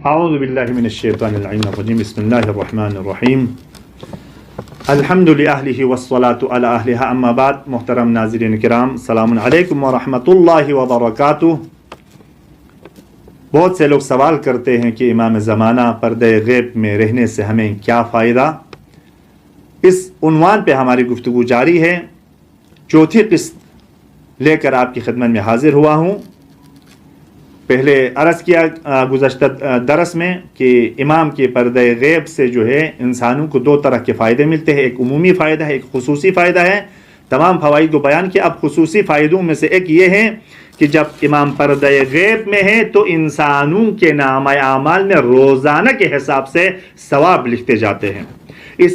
اعوذ باللہ من الشیطان اللعین الرجیم بسم اللہ الرحمن الرحیم الحمد للہ والصلاة علی اہلہا اما بعد. محترم ناظرین کرام، السلام علیکم ورحمۃ اللہ وبرکاتہ. بہت سے لوگ سوال کرتے ہیں کہ امام زمانہ پردہ غیب میں رہنے سے ہمیں کیا فائدہ. اس عنوان پہ ہماری گفتگو جاری ہے. چوتھی قسط لے کر آپ کی خدمت میں حاضر ہوا ہوں. پہلے عرض کیا گزشتہ درس میں کہ امام کے پردہ غیب سے جو ہے انسانوں کو دو طرح کے فائدے ملتے ہیں. ایک عمومی فائدہ ہے، ایک خصوصی فائدہ ہے. تمام فوائد کو بیان کیا. اب خصوصی فائدوں میں سے ایک یہ ہے کہ جب امام پردہ غیب میں ہے تو انسانوں کے نامہ اعمال میں روزانہ کے حساب سے ثواب لکھتے جاتے ہیں. اس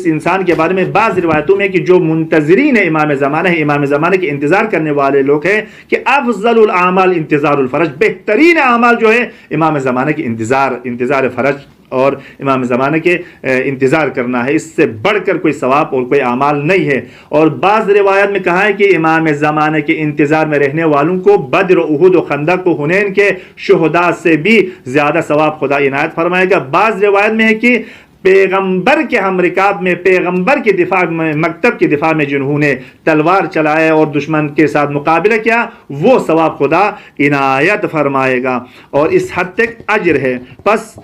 انسان کے بارے میں بعض روایتوں میں کہ جو منتظرین امام زمانہ ہے، امام زمانہ کے انتظار کرنے والے لوگ ہیں کہ افضل الاعمال انتظار الفرج، بہترین اعمال جو ہے امام زمانہ کی انتظار فرج اور امام زمانہ کے انتظار کرنا ہے. اس سے بڑھ کر کوئی ثواب اور کوئی اعمال نہیں ہے. اور بعض روایات میں کہا ہے کہ امام زمانہ کے انتظار میں رہنے والوں کو بدر، احد و خندق و حنین کے شہداء سے بھی زیادہ ثواب خدا عنایت فرمائے گا. بعض روایت میں ہے کہ پیغمبر کے ہم رکاب میں، پیغمبر کے دفاع میں، مکتب کے دفاع میں جنہوں نے تلوار چلائے اور دشمن کے ساتھ مقابلہ کیا، وہ ثواب خدا عنایت فرمائے گا. اور اس حد تک اجر ہے. پس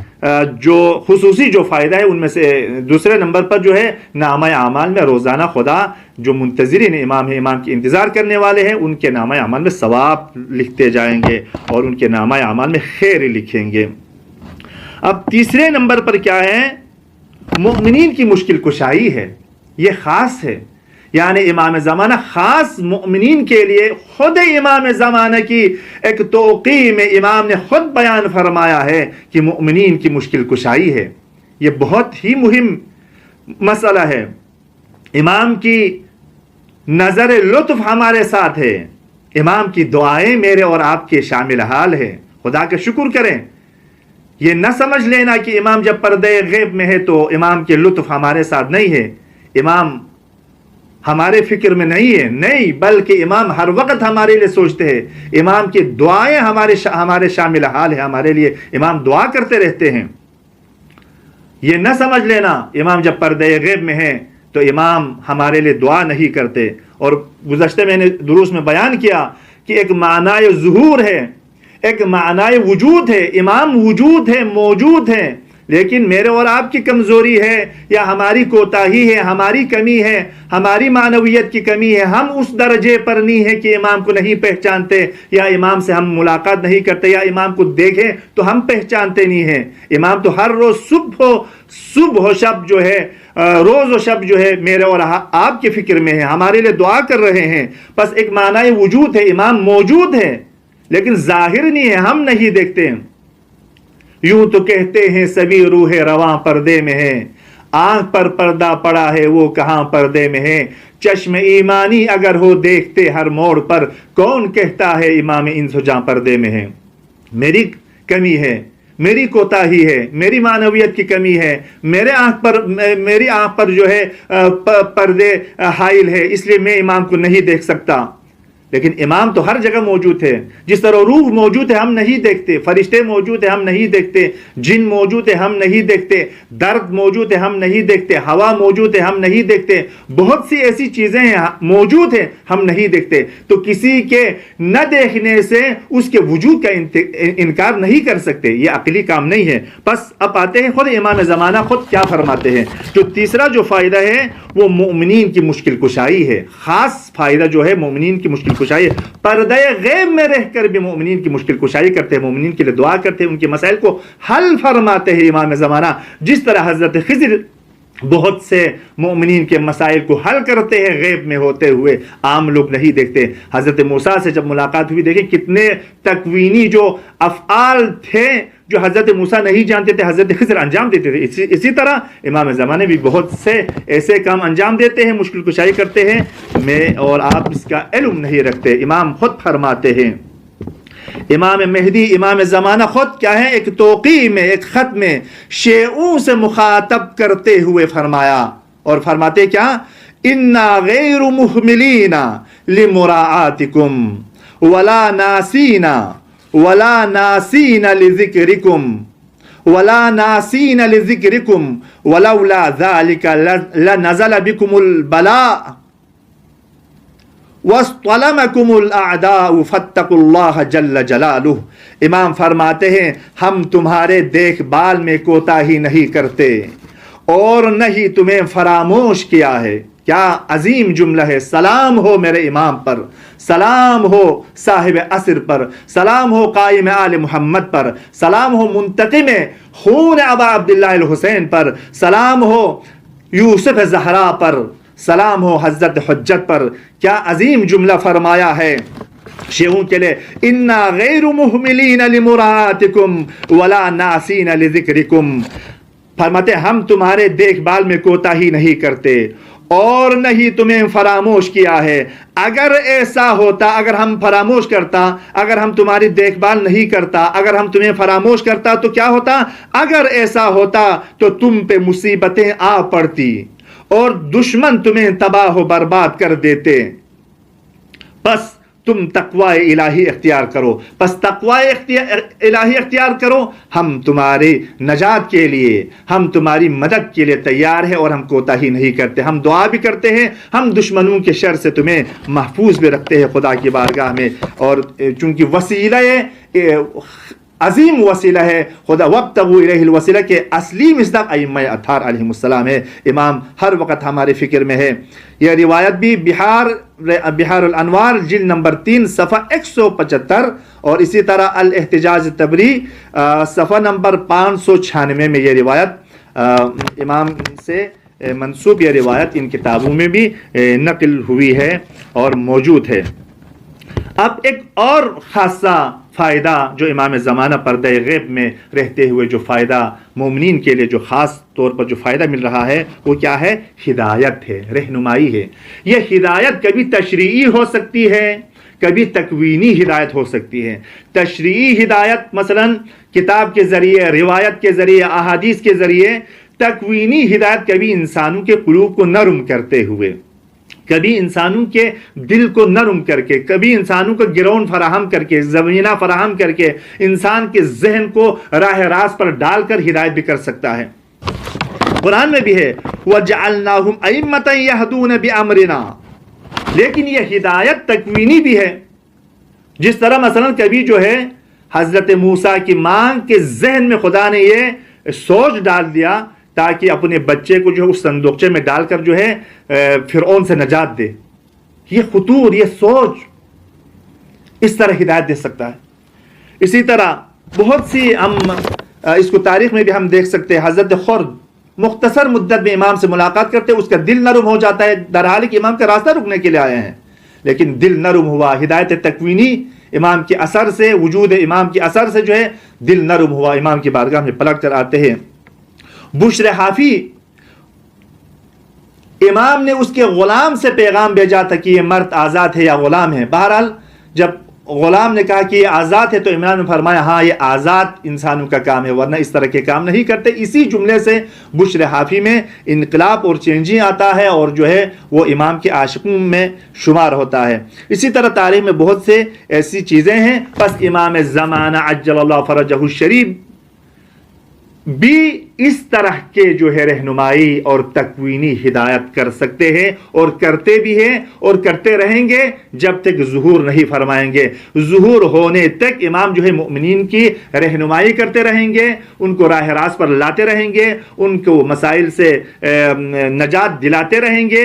جو خصوصی جو فائدہ ہے ان میں سے دوسرے نمبر پر جو ہے نامہ اعمال میں روزانہ خدا جو منتظرین امام ہیں، امام کے انتظار کرنے والے ہیں، ان کے نامہ اعمال میں ثواب لکھتے جائیں گے اور ان کے نامہ اعمال میں خیر لکھیں گے. اب تیسرے نمبر پر کیا ہے؟ مومنین کی مشکل کشائی ہے. یہ خاص ہے، یعنی امام زمانہ خاص مومنین کے لیے. خود امام زمانہ کی ایک توقیع میں امام نے خود بیان فرمایا ہے کہ مومنین کی مشکل کشائی ہے. یہ بہت ہی مہم مسئلہ ہے. امام کی نظر لطف ہمارے ساتھ ہے. امام کی دعائیں میرے اور آپ کے شامل حال ہے. خدا کا شکر کریں. یہ نہ سمجھ لینا کہ امام جب پردہ غیب میں ہے تو امام کے لطف ہمارے ساتھ نہیں ہے، امام ہمارے فکر میں نہیں ہے. نہیں، بلکہ امام ہر وقت ہمارے لیے سوچتے ہیں. امام کی دعائیں ہمارے شامل حال ہے. ہمارے لیے امام دعا کرتے رہتے ہیں. یہ نہ سمجھ لینا امام جب پردہ غیب میں ہے تو امام ہمارے لیے دعا نہیں کرتے. اور گزشتہ میں نے دروس میں بیان کیا کہ ایک معنی ظہور ہے، ایک معنی وجود ہے. امام وجود ہے، موجود ہے، لیکن میرے اور آپ کی کمزوری ہے یا ہماری کوتاہی ہے، ہماری کمی ہے، ہماری معنویت کی کمی ہے. ہم اس درجے پر نہیں ہے کہ امام کو نہیں پہچانتے، یا امام سے ہم ملاقات نہیں کرتے، یا امام کو دیکھیں تو ہم پہچانتے نہیں ہیں. امام تو ہر روز صبح و شب جو ہے، روز و شب جو ہے میرے اور آپ کے فکر میں ہے، ہمارے لیے دعا کر رہے ہیں. بس ایک معنی وجود ہے. امام موجود ہے لیکن ظاہر نہیں ہے، ہم نہیں دیکھتے. یوں تو کہتے ہیں سبھی روح رواں پردے میں ہے، آنکھ پر پردہ پڑا ہے وہ کہاں پردے میں ہے. چشم ایمانی اگر ہو دیکھتے ہر موڑ پر، کون کہتا ہے امام انس جہاں پردے میں ہے. میری کمی ہے، میری کوتاہی ہے، میری معنویت کی کمی ہے، میری آنکھ پر جو ہے پردے حائل ہے، اس لیے میں امام کو نہیں دیکھ سکتا. لیکن امام تو ہر جگہ موجود ہے. جس طرح روح موجود ہے ہم نہیں دیکھتے، فرشتے موجود ہیں ہم نہیں دیکھتے، جن موجود ہے ہم نہیں دیکھتے، درد موجود ہے ہم نہیں دیکھتے، ہوا موجود ہے ہم نہیں دیکھتے، بہت سی ایسی چیزیں ہیں موجود ہیں ہم نہیں دیکھتے. تو کسی کے نہ دیکھنے سے اس کے وجود کا انکار نہیں کر سکتے. یہ عقلی کام نہیں ہے. بس اب آتے ہیں خود امام زمانہ خود کیا فرماتے ہیں. جو تیسرا جو فائدہ ہے وہ مومنین کی مشکل کشائی ہے. خاص فائدہ جو ہے مومنین کی مشکل کشائی. پردہ غیب میں رہ کر بھی مومنین کی مشکل کشائی کرتے ہیں، مومنین کے لیے دعا کرتے ہیں، ان کے مسائل کو حل فرماتے ہیں امام زمانہ. جس طرح حضرت خضر بہت سے مومنین کے مسائل کو حل کرتے ہیں غیب میں ہوتے ہوئے، عام لوگ نہیں دیکھتے. حضرت موسیٰ سے جب ملاقات ہوئی، دیکھیں کتنے تکوینی جو افعال تھے جو حضرت موسیٰ نہیں جانتے تھے، حضرت خضر انجام دیتے تھے. اسی طرح امام زمانے بھی بہت سے ایسے کام انجام دیتے ہیں، مشکل کشائی کرتے ہیں. میں اور آپ اس کا علم نہیں رکھتے. امام خود فرماتے ہیں، امام مہدی امام زمانہ خود کیا ہے، ایک توقیع میں، ایک خط میں شیعوں سے مخاطب کرتے ہوئے فرمایا، اور فرماتے کیا، انا غیر محملین لمراعاتکم ولا ناسینا ولا ناسین لذکرکم ولا ناسین لذکرکم ولولا ذلک لنزل بکم البلاء وَاسْطَلَمَكُمُ الْأَعْدَاءُ فَاتَّقُوا اللَّهَ جَلَّ جَلَالُهُ۔ امام فرماتے ہیں ہم تمہارے دیکھ بھال میں کوتاہی نہیں کرتے اور نہ ہی تمہیں فراموش کیا ہے۔ کیا عظیم جملہ ہے۔ سلام ہو میرے امام پر، سلام ہو صاحب عصر پر، سلام ہو قائم آل محمد پر، سلام ہو منتقم خون ابا عبداللہ الحسین پر، سلام ہو یوسف زہرا پر، سلام ہو حضرت حجت پر۔ کیا عظیم جملہ فرمایا ہے شیعوں کے لیے، انا غیر محملین لمراعاتکم ولا ناسین لذکرکم۔ فرماتے ہم تمہارے دیکھ بھال میں کوتاہی نہیں کرتے اور نہ ہی تمہیں فراموش کیا ہے۔ اگر ایسا ہوتا، اگر ہم فراموش کرتا، اگر ہم تمہاری دیکھ بھال نہیں کرتا، اگر ہم تمہیں فراموش کرتا تو کیا ہوتا؟ اگر ایسا ہوتا تو تم پہ مصیبتیں آ پڑتی اور دشمن تمہیں تباہ و برباد کر دیتے۔ بس تم تقوی الہی اختیار کرو، بس تقوی الہی اختیار کرو، ہم تمہاری نجات کے لیے، ہم تمہاری مدد کے لیے تیار ہیں اور ہم کوتاہی نہیں کرتے، ہم دعا بھی کرتے ہیں، ہم دشمنوں کے شر سے تمہیں محفوظ بھی رکھتے ہیں خدا کی بارگاہ میں۔ اور چونکہ وسیلہ عظیم وسیلہ ہے خدا، وابتغوا الیہ الوسیلہ کے اصلی مصداق ائمہ اطہار علیہم السلام ہے۔ امام ہر وقت ہمارے فکر میں ہے۔ یہ روایت بھی بحار الانوار جلد نمبر 3 صفحہ 175 اور اسی طرح الاحتجاج تبری صفحہ نمبر 596 میں یہ روایت امام سے منسوب، یہ روایت ان کتابوں میں بھی نقل ہوئی ہے اور موجود ہے۔ اب ایک اور خاصا فائدہ جو امام زمانہ پردہ غیب میں رہتے ہوئے جو فائدہ مومنین کے لیے جو خاص طور پر جو فائدہ مل رہا ہے وہ کیا ہے؟ ہدایت ہے، رہنمائی ہے۔ یہ ہدایت کبھی تشریعی ہو سکتی ہے، کبھی تکوینی ہدایت ہو سکتی ہے۔ تشریعی ہدایت مثلا کتاب کے ذریعے، روایت کے ذریعے، احادیث کے ذریعے۔ تکوینی ہدایت کبھی انسانوں کے قلوب کو نرم کرتے ہوئے، کبھی انسانوں کے دل کو نرم کر کے، کبھی انسانوں کو گراؤنڈ فراہم کر کے، زمینہ فراہم کر کے، انسان کے ذہن کو راہ راست پر ڈال کر ہدایت بھی کر سکتا ہے۔ قرآن میں بھی ہے وَجَعَلْنَاهُمْ أَئِمَّةً يَهْدُونَ بِأَمْرِنَا، لیکن یہ ہدایت تکوینی بھی ہے۔ جس طرح مثلا کبھی جو ہے حضرت موسیٰ کی ماں کے ذہن میں خدا نے یہ سوچ ڈال دیا تاکہ اپنے بچے کو جو ہے اس صندوقچے میں ڈال کر جو ہے فرعون سے نجات دے۔ یہ خطور، یہ سوچ اس طرح ہدایت دے سکتا ہے۔ اسی طرح بہت سی ہم اس کو تاریخ میں بھی ہم دیکھ سکتے ہیں۔ حضرت خرد مختصر مدت میں امام سے ملاقات کرتے، اس کا دل نرم ہو جاتا ہے، درحال کہ امام کا راستہ رکنے کے لیے آئے ہیں، لیکن دل نرم ہوا۔ ہدایت تکوینی امام کے اثر سے، وجود امام کے اثر سے جو ہے دل نرم ہوا، امام کی بارگاہ میں پلٹ کر آتے ہیں۔ بشر حافی، امام نے اس کے غلام سے پیغام بھیجا تھا کہ یہ مرد آزاد ہے یا غلام ہے۔ بہرحال جب غلام نے کہا کہ یہ آزاد ہے تو امام نے فرمایا ہاں یہ آزاد انسانوں کا کام ہے، ورنہ اس طرح کے کام نہیں کرتے۔ اسی جملے سے بشر حافی میں انقلاب اور چینجنگ آتا ہے اور جو ہے وہ امام کے عاشقوں میں شمار ہوتا ہے۔ اسی طرح تاریخ میں بہت سے ایسی چیزیں ہیں۔ بس امام زمانہ عجل اللہ فرجہ الشریف بھی اس طرح کے جو ہے رہنمائی اور تکوینی ہدایت کر سکتے ہیں اور کرتے بھی ہیں اور کرتے رہیں گے جب تک ظہور نہیں فرمائیں گے۔ ظہور ہونے تک امام جو ہے مؤمنین کی رہنمائی کرتے رہیں گے، ان کو راہ راست پر لاتے رہیں گے، ان کو مسائل سے نجات دلاتے رہیں گے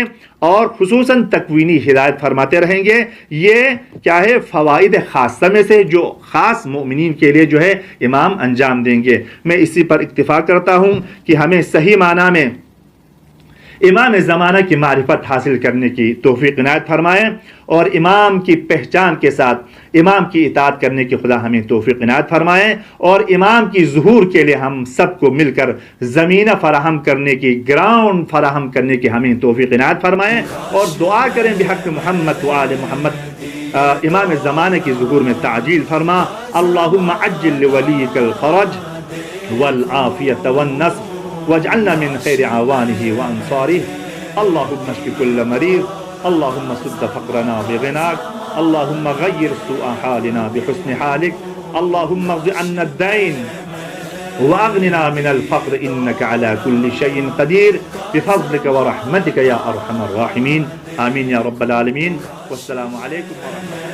اور خصوصاً تکوینی ہدایت فرماتے رہیں گے۔ یہ کیا ہے؟ فوائد خاصہ میں سے جو خاص مومنین کے لیے جو ہے امام انجام دیں گے۔ میں اسی پر اکتفا کرتا ہوں کہ ہمیں صحیح معنی میں امام زمانہ کی معرفت حاصل کرنے کی توفیق عنایت فرمائے اور امام کی پہچان کے ساتھ امام کی اطاعت کرنے کی خدا ہمیں توفیق عنایت فرمائے اور امام کی ظہور کے لیے ہم سب کو مل کر زمینہ فراہم کرنے کی، گراؤنڈ فراہم کرنے کی ہمیں توفیق عنایت فرمائے اور دعا کریں بحق محمد و آل محمد امام زمانہ کی ظہور میں تعجیل فرما۔ اللہم عجل لولیک الفرج والعافیت والنصر واجعلنا من خیر عوانه وانصاره اللهم اشف كل مريض اللهم سد فقرنا بغناك اللهم غير سوء حالنا بحسن حالك اللهم اغفر عنا الدين واغننا من الفقر انك على كل شيء قدير بفضلك ورحمتك يا ارحم الراحمين. آمين يا رب العالمين. والسلام عليكم ورحمة الله.